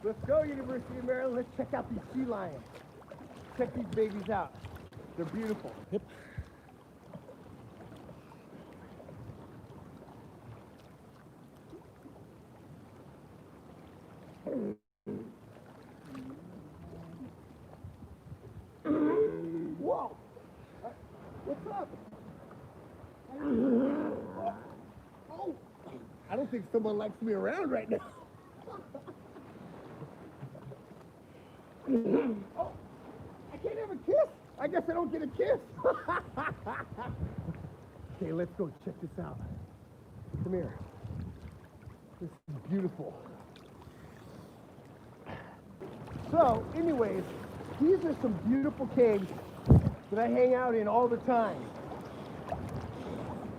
Let's go, University of Maryland. Let's check out these sea lions. Check these babies out. They're beautiful. Yep. Whoa! What's up? Oh! I don't think someone likes me around right now. Oh! I can't have a kiss! I guess I don't get a kiss! Okay, let's go check this out. Come here. This is beautiful. So, anyways, these are some beautiful caves that I hang out in all the time.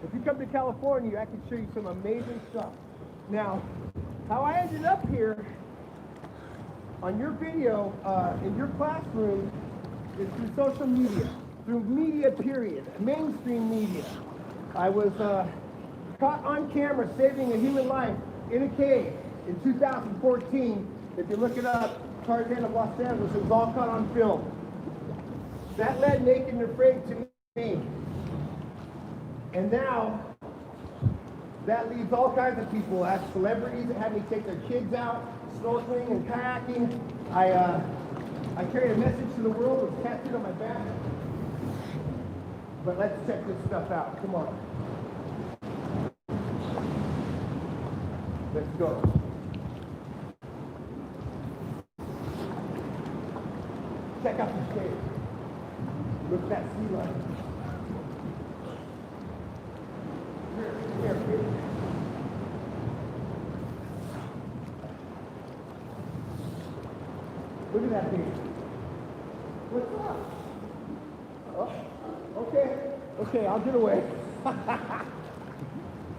If you come to California, I can show you some amazing stuff. Now, how I ended up here on your video in your classroom is through social media, through media period, mainstream media. I was caught on camera saving a human life in a cave in 2014. If you look it up, Tarzan of Los Angeles, it was all caught on film. That led Naked and Afraid to me. And now, that leads all kinds of people. I have celebrities that have me take their kids out, snorkeling and kayaking. I carry a message to the world that's tattooed on my back. But let's check this stuff out. Come on. Let's go. Check out this cave. Look at that sea lion. Here. Look at that thing. What's up? Oh, okay, I'll get away.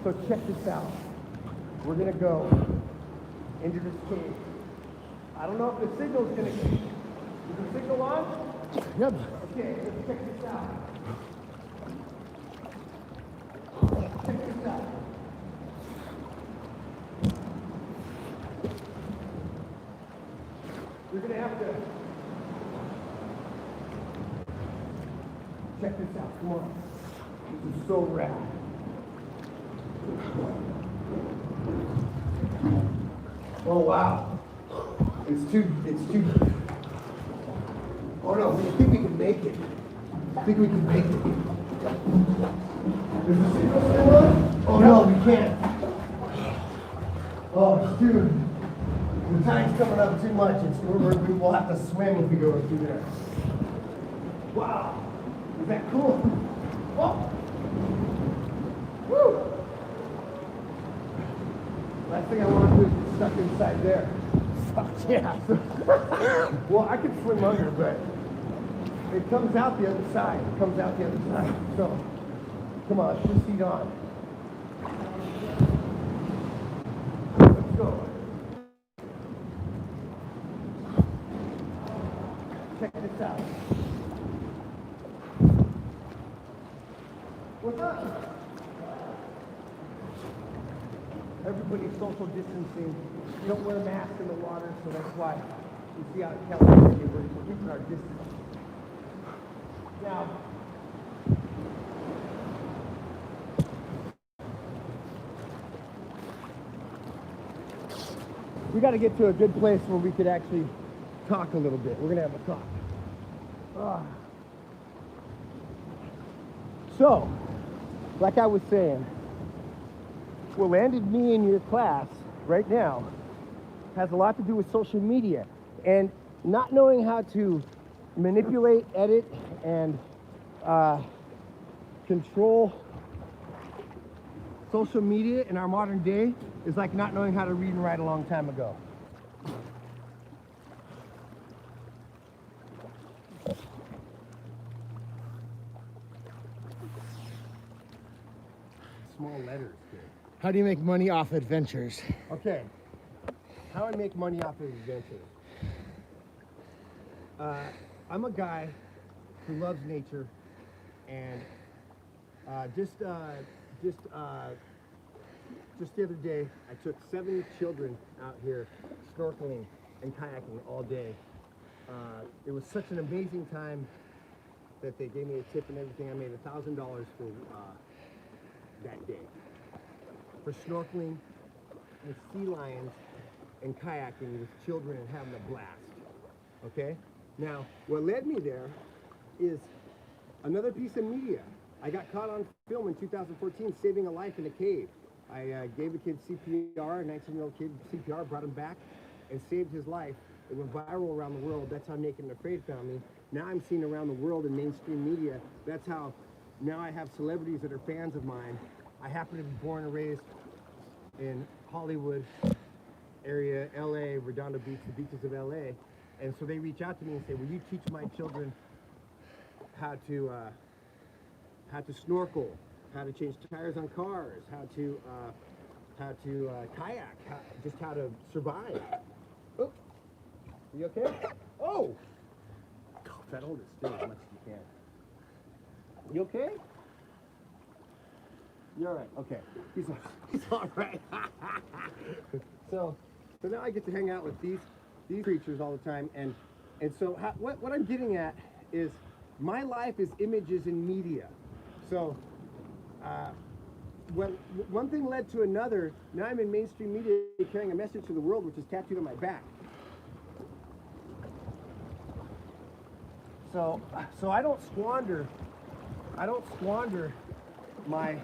So check this out. We're gonna go into this cave. I don't know if the signal's gonna get. Is the signal on? Yep. Okay, let's check this out. Check this out. We're gonna have to check this out. Come on. This is so rad. Oh wow. It's too. Oh no, I think we can make it. I think we can make it. Is the signal still on? Oh no, we can't. Oh dude, the tide's coming up too much. We'll have to swim if we go through there. Wow, is that cool? Oh, woo! Last thing I want to do is get stuck inside there. Yeah. Well, I could swim under, but it comes out the other side. It comes out the other side. So, come on, proceed on. Let's go. Check this out. What's up? Everybody's social distancing. You don't wear masks in the water, so that's why you see out in California we're keeping our distance. Now, we got to get to a good place where we could actually talk a little bit. We're going to have a talk. So, like I was saying, what landed me in your class right now has a lot to do with social media and not knowing how to manipulate, edit, and control social media in our modern day is like not knowing how to read and write a long time ago. Small letters here. How do you make money off adventures? Okay, how I make money off of adventures. I'm a guy who loves nature, and just the other day, I took 70 children out here snorkeling and kayaking all day. It was such an amazing time that they gave me a tip and everything. I made $1,000 for that day for snorkeling with sea lions and kayaking with children and having a blast. Okay? Now, what led me there is another piece of media. I got caught on film in 2014 saving a life in a cave. I gave a kid CPR, a 19-year-old kid CPR, brought him back and saved his life. It went viral around the world. That's how Naked and Afraid found me. Now I'm seen around the world in mainstream media. That's how now I have celebrities that are fans of mine. I happen to be born and raised in Hollywood area, LA, Redondo Beach, the beaches of LA. And so they reach out to me and say, will you teach my children how to snorkel, how to change tires on cars, how to kayak, just how to survive. Oh, you okay? Oh! Try to hold it still as much as you can. You okay? You're all right. Okay. He's all right. So now I get to hang out with these creatures all the time, and so what I'm getting at is my life is images in media. So one thing led to another. Now I'm in mainstream media carrying a message to the world, which is tattooed on my back. So I don't squander my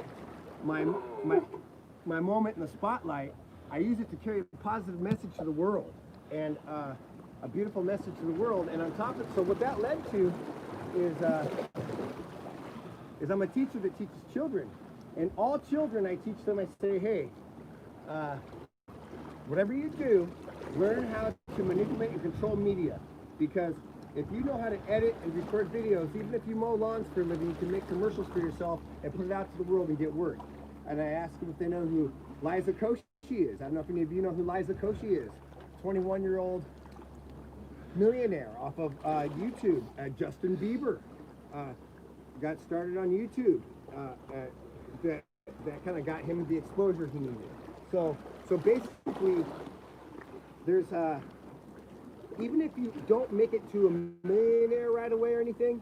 moment in the spotlight. I use it to carry a positive message to the world, and a beautiful message to the world. And on top of it, so what that led to is I'm a teacher that teaches children, and all children I teach them. I say, hey, whatever you do, learn how to manipulate and control media, because if you know how to edit and record videos, even if you mow lawns for a living, you can make commercials for yourself and put it out to the world and get work. And I asked them if they know who Liza Koshy is. I don't know if any of you know who Liza Koshy is. 21-year-old millionaire off of YouTube. Justin Bieber got started on YouTube. That kind of got him the exposure he needed. So basically, there's even if you don't make it to a millionaire right away or anything,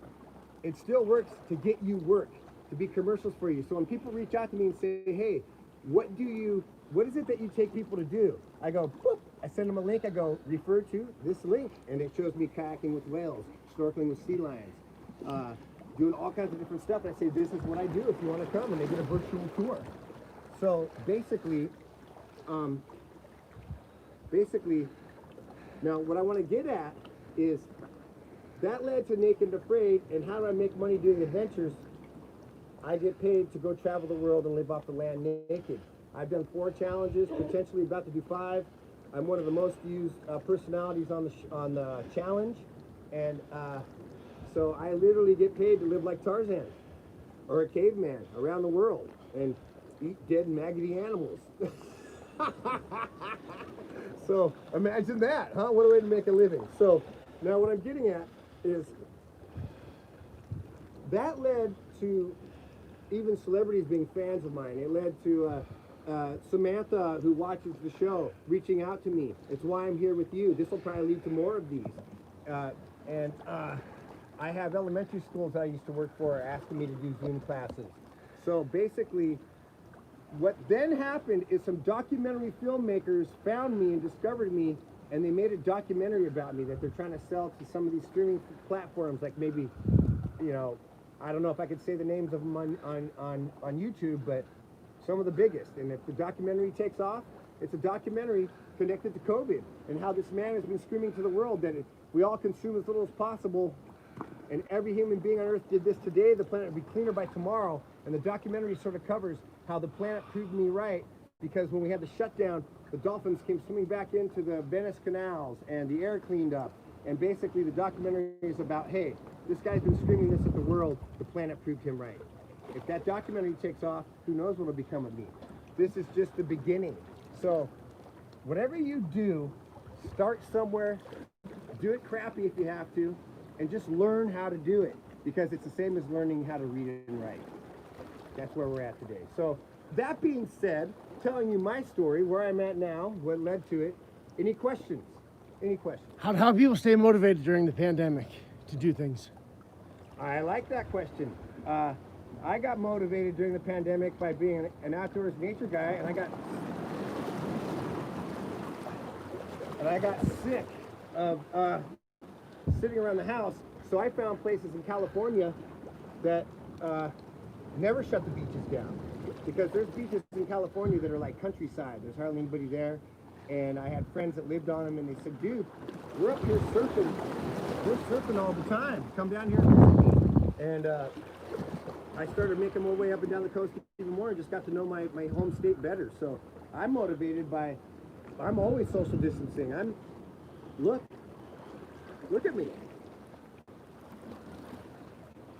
it still works to get you work, to be commercials for you. So when people reach out to me and say, hey, what is it that you take people to do? I go, boop, I send them a link, I go, refer to this link, and it shows me kayaking with whales, snorkeling with sea lions, doing all kinds of different stuff. And I say, this is what I do if you want to come, and they get a virtual tour. So basically, now what I want to get at is that led to Naked and Afraid, and how do I make money doing adventures? I get paid to go travel the world and live off the land naked. I've done 4 challenges, potentially about to do 5. I'm one of the most used personalities on the challenge, and so I literally get paid to live like Tarzan or a caveman around the world and eat dead maggoty animals. So imagine that, huh? What a way to make a living. So now what I'm getting at is that led to even celebrities being fans of mine. It led to Samantha, who watches the show, reaching out to me. It's why I'm here with you. This will probably lead to more of these. And I have elementary schools I used to work for asking me to do Zoom classes. So basically, what then happened is some documentary filmmakers found me and discovered me, and they made a documentary about me that they're trying to sell to some of these streaming platforms, like maybe, you know, I don't know if I could say the names of them on YouTube, but some of the biggest. And if the documentary takes off, it's a documentary connected to COVID and how this man has been screaming to the world that we all consume as little as possible, and every human being on Earth did this today, the planet would be cleaner by tomorrow. And the documentary sort of covers how the planet proved me right, because when we had the shutdown, the dolphins came swimming back into the Venice canals and the air cleaned up. And basically the documentary is about, hey, this guy's been screaming this at the world, the planet proved him right. If that documentary takes off, who knows what will become of me. This is just the beginning. So whatever you do, start somewhere, do it crappy if you have to, and just learn how to do it, because it's the same as learning how to read and write. That's where we're at today. So that being said, telling you my story, where I'm at now, what led to it, any questions? Any questions? How do people stay motivated during the pandemic to do things? I like that question. I got motivated during the pandemic by being an outdoors nature guy, and I got sick of sitting around the house. So I found places in California that never shut the beaches down, because there's beaches in California that are like countryside. There's hardly anybody there. And I had friends that lived on them, and they said, dude, we're up here surfing. We're surfing all the time. Come down here and visit me. And I started making my way up and down the coast even more, and just got to know my home state better. So I'm motivated by, I'm always social distancing. Look at me.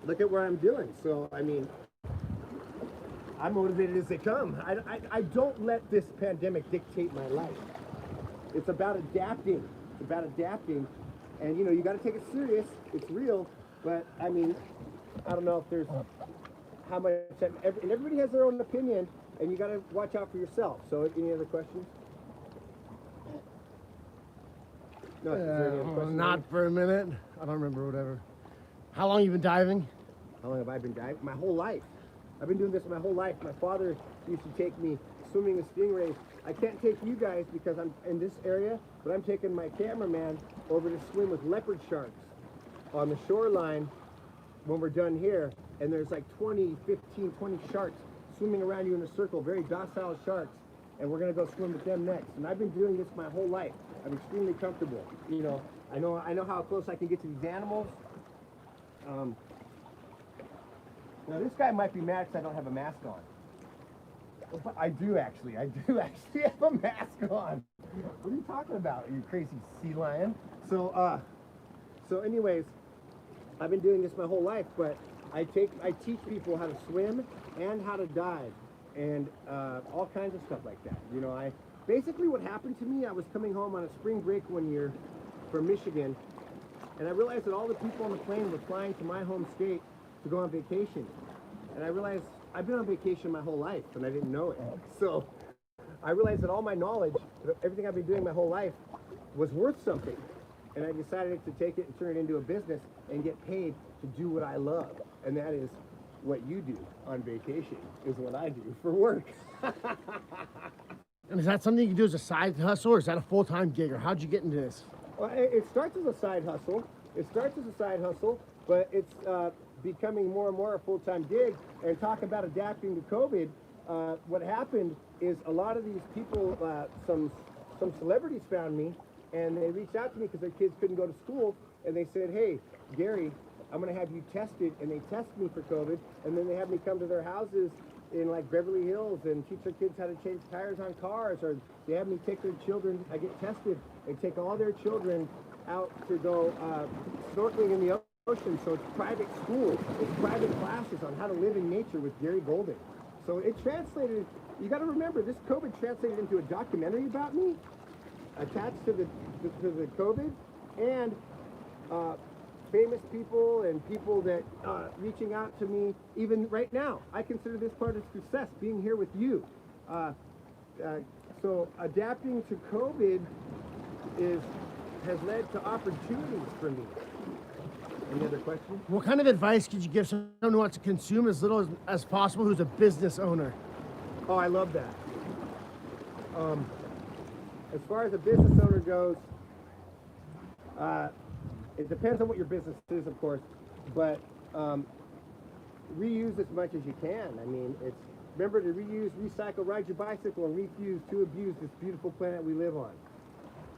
Look at what I'm doing. So, I mean, I'm motivated as they come. I don't let this pandemic dictate my life. It's about adapting. It's about adapting. And, you know, you got to take it serious. It's real. But, I mean, I don't know if there's how much, and everybody has their own opinion, and you got to watch out for yourself. So, any other questions? No, is there any other questions? Not for a minute. I don't remember, whatever. How long you been diving? How long have I been diving? My whole life. I've been doing this my whole life. My father used to take me swimming with stingrays. I can't take you guys because I'm in this area, but I'm taking my cameraman over to swim with leopard sharks on the shoreline when we're done here. And there's like 20 sharks swimming around you in a circle, very docile sharks. And we're gonna go swim with them next. And I've been doing this my whole life. I'm extremely comfortable. You know, I know how close I can get to these animals. Now this guy might be mad because I don't have a mask on. I do actually have a mask on. What are you talking about, you crazy sea lion? So anyways, I've been doing this my whole life, but I teach people how to swim and how to dive and all kinds of stuff like that. You know, basically what happened to me, I was coming home on a spring break one year from Michigan, and I realized that all the people on the plane were flying to my home state to go on vacation. And I realized I've been on vacation my whole life, and I didn't know it. So I realized that all my knowledge, everything I've been doing my whole life, was worth something. And I decided to take it and turn it into a business and get paid to do what I love. And that is what you do on vacation, is what I do for work. And is that something you can do as a side hustle, or is that a full-time gig, or how'd you get into this? Well, it starts as a side hustle. But it's becoming more and more a full-time gig. And talk about adapting to COVID. What happened is a lot of these people, some celebrities found me, and they reached out to me because their kids couldn't go to school, and they said, hey, Gary, I'm going to have you tested, and they test me for COVID, and then they have me come to their houses in like Beverly Hills and teach their kids how to change tires on cars, or they have me take their children, I get tested, and take all their children out to go snorkeling in the ocean. So it's private school, it's private classes on how to live in nature with Gary Golden. So it translated, you got to remember, this COVID translated into a documentary about me, attached to the COVID, and famous people and people that reaching out to me even right now. I consider this part of success, being here with you. So adapting to COVID has led to opportunities for me. Any other questions? What kind of advice could you give someone who wants to consume as little as possible, who's a business owner? Oh, I love that. As far as a business owner goes, it depends on what your business is, of course, but reuse as much as you can. I mean, remember to reuse, recycle, ride your bicycle, and refuse to abuse this beautiful planet we live on.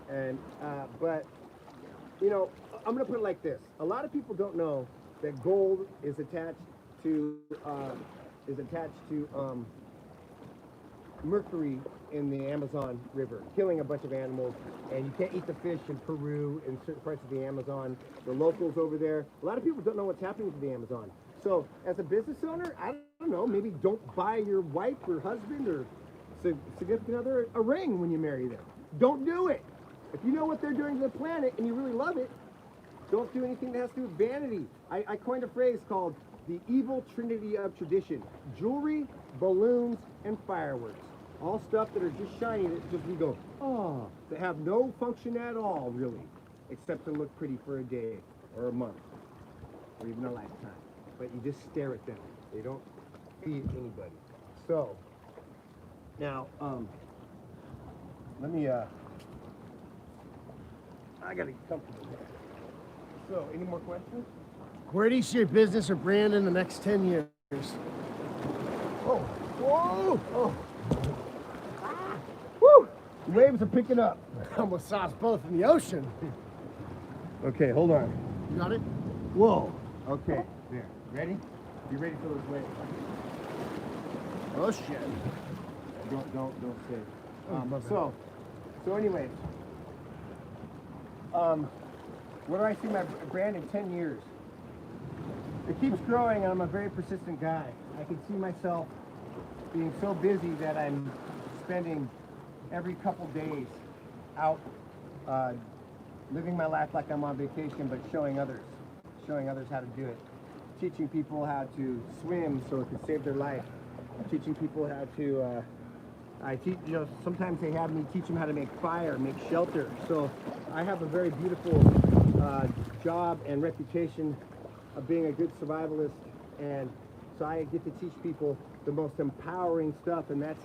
And but you know, I'm gonna put it like this: a lot of people don't know that gold is attached to mercury in the Amazon River, killing a bunch of animals, and you can't eat the fish in Peru and certain parts of the Amazon. The locals over there, a lot of people don't know what's happening to the Amazon. So as a business owner, I don't know, maybe don't buy your wife or husband or significant other a ring when you marry them. Don't do it. If you know what they're doing to the planet and you really love it, don't do anything that has to do with vanity. I coined a phrase called the evil trinity of tradition: jewelry, balloons, and fireworks. all stuff that are just shiny that just we go, oh, that have no function at all, really, except to look pretty for a day or a month or even a lifetime. But you just stare at them. They don't feed anybody. So, now, let me, I gotta get comfortable here. So, any more questions? Where do you see your business or brand in the next 10 years? Oh, whoa, oh. Ah, woo, the waves are picking up. I almost saw us both in the ocean. Okay, hold on. You got it? Whoa. Okay, there. Ready? You ready for those waves? Oh shit. Don't say. So anyways, where do I see my brand in 10 years? It keeps growing, and I'm a very persistent guy. I can see myself being so busy that I'm spending every couple days out living my life like I'm on vacation, but showing others how to do it. Teaching people how to swim so it can save their life. Teaching people how to, I teach, sometimes they have me teach them how to make fire, make shelter. So I have a very beautiful job and reputation of being a good survivalist, and so I get to teach people the most empowering stuff, and that's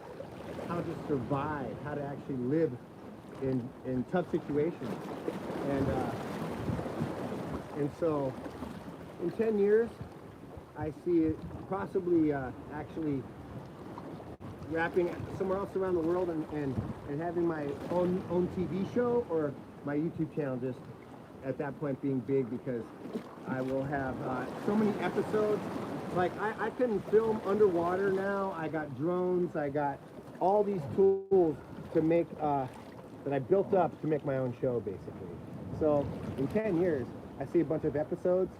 how to survive, how to actually live in tough situations. And so in 10 years, I see it possibly actually rapping somewhere else around the world and having my own TV show or my YouTube channel just at that point being big, because I will have so many episodes. Like I can film underwater now. I got drones. I got all these tools to make that I built up to make my own show, basically. So in 10 years, I see a bunch of episodes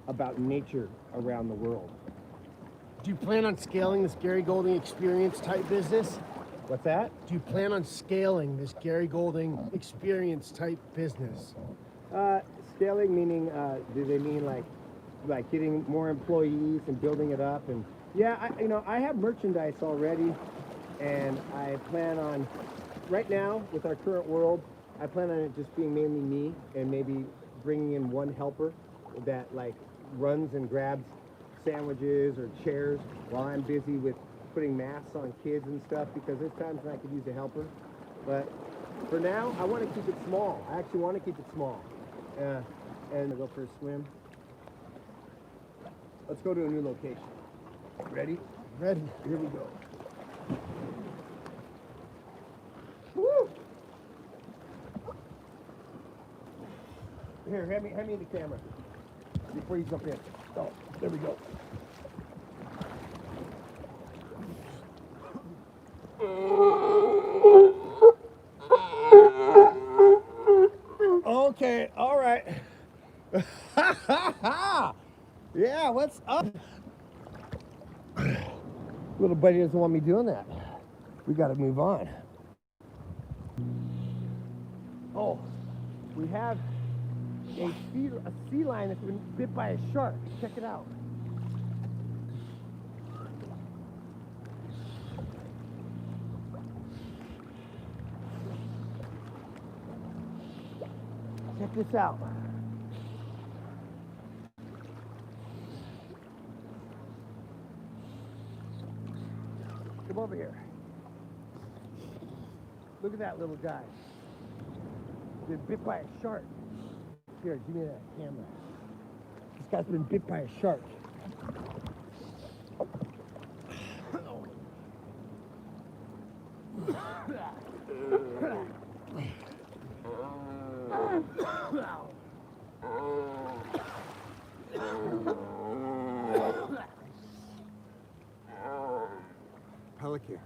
about nature around the world. Do you plan on scaling this Gary Golding experience type business? What's that? Do you plan on scaling this Gary Golding experience type business? Scaling meaning, do they mean like getting more employees and building it up? And yeah, I have merchandise already, and I plan on, right now with our current world, I plan on it just being mainly me and maybe bringing in one helper that like runs and grabs sandwiches or chairs while I'm busy with putting masks on kids and stuff, because there's times when I could use a helper. But for now, I want to keep it small. I actually want to keep it small. And go for a swim. Let's go to a new location. Ready? Ready. Here we go. Woo! Here, hand me the camera before you jump in. Oh, there we go. Okay, all right. Yeah, what's up? Little buddy doesn't want me doing that. We got to move on. Oh, we have a sea lion that's been bit by a shark. Check it out. Check this out. Come over here. Look at that little guy. Been bit by a shark. Here, give me that camera. This guy's been bit by a shark. Pelican.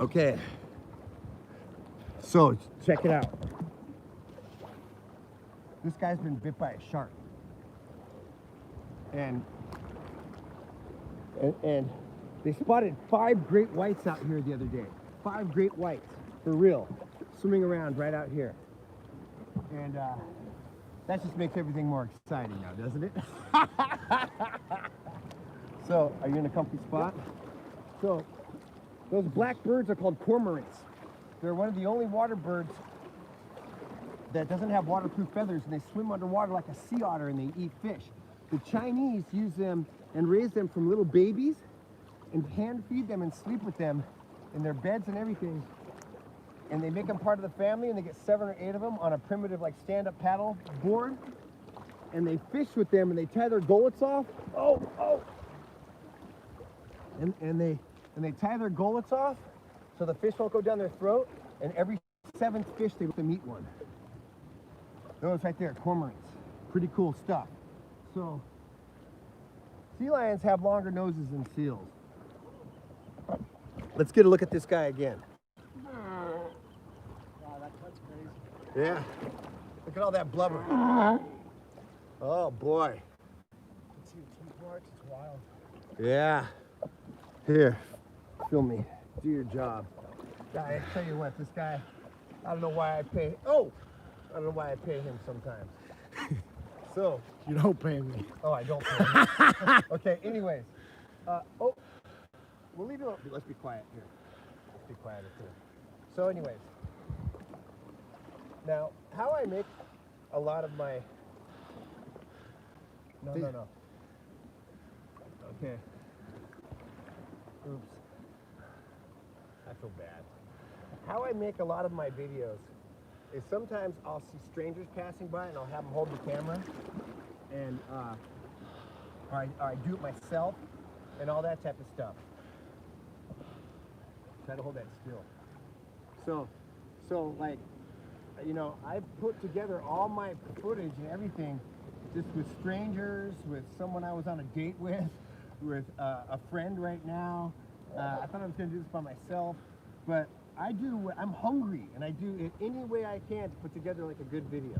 Okay. So, check it out. This guy's been bit by a shark. And they spotted 5 great whites out here the other day. 5 great whites, for real, swimming around right out here. And that just makes everything more exciting now, doesn't it? So Are you in a comfy spot? So, those black birds are called cormorants. They're one of the only water birds that doesn't have waterproof feathers, and they swim underwater like a sea otter, and they eat fish. The Chinese use them and raise them from little babies and hand feed them and sleep with them in their beds and everything. And they make them part of the family, and they get 7 or 8 of them on a primitive like stand-up paddle board. And they fish with them, and they tie their gullets off. And they tie their gullets off so the fish won't go down their throat. And every 7th fish, they let them eat one. Those right there, cormorants. Pretty cool stuff. So, sea lions have longer noses than seals. Let's get a look at this guy again. Wow, that's crazy. Yeah. Look at all that blubber. Oh boy. See the teeth marks? It's wild. Yeah. Here, film me. Do your job. Guy, I tell you what, this guy, I don't know why I pay. I don't know why I pay him sometimes. So. You don't pay me. Oh, I don't pay him. Okay, anyways. We'll leave it up. Let's be quiet here. Let's be quiet here. So anyways. Now, how I make a lot of my... No. Okay. Oops. I feel bad. How I make a lot of my videos is sometimes I'll see strangers passing by and I'll have them hold the camera, and or I do it myself and all that type of stuff. Try to hold that still. So like, you know, I put together all my footage and everything just with strangers, with someone I was on a date with a friend right now. I thought I was going to do this by myself, but I'm hungry, and I do it any way I can to put together like a good video.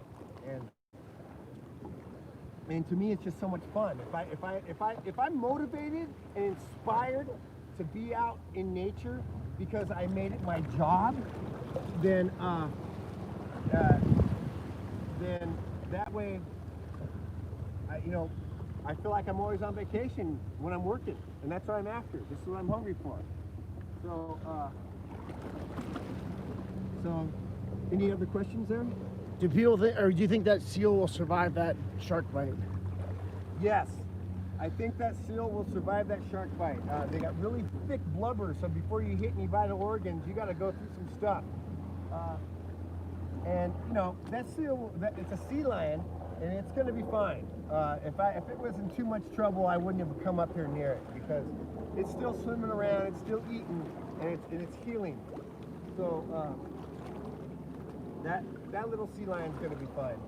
And to me, it's just so much fun. If I'm motivated and inspired to be out in nature because I made it my job, then that way, I feel like I'm always on vacation when I'm working, and that's what I'm after. This is what I'm hungry for. So, any other questions there? Do people think, or do you think that seal will survive that shark bite? Yes, I think that seal will survive that shark bite. They got really thick blubber, so before you hit any vital organs, you got to go through some stuff. And that seal, it's a sea lion, and it's going to be fine. If it was in too much trouble, I wouldn't have come up here near it, because it's still swimming around, it's still eating, and it's healing. So that little sea lion's going to be fine.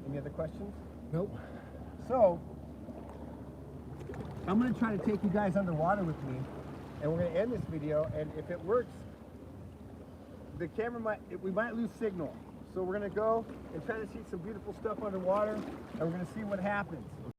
Any other questions? Nope. So I'm going to try to take you guys underwater with me, and we're going to end this video. And if it works, the camera we might lose signal. So we're going to go and try to see some beautiful stuff underwater, and we're going to see what happens.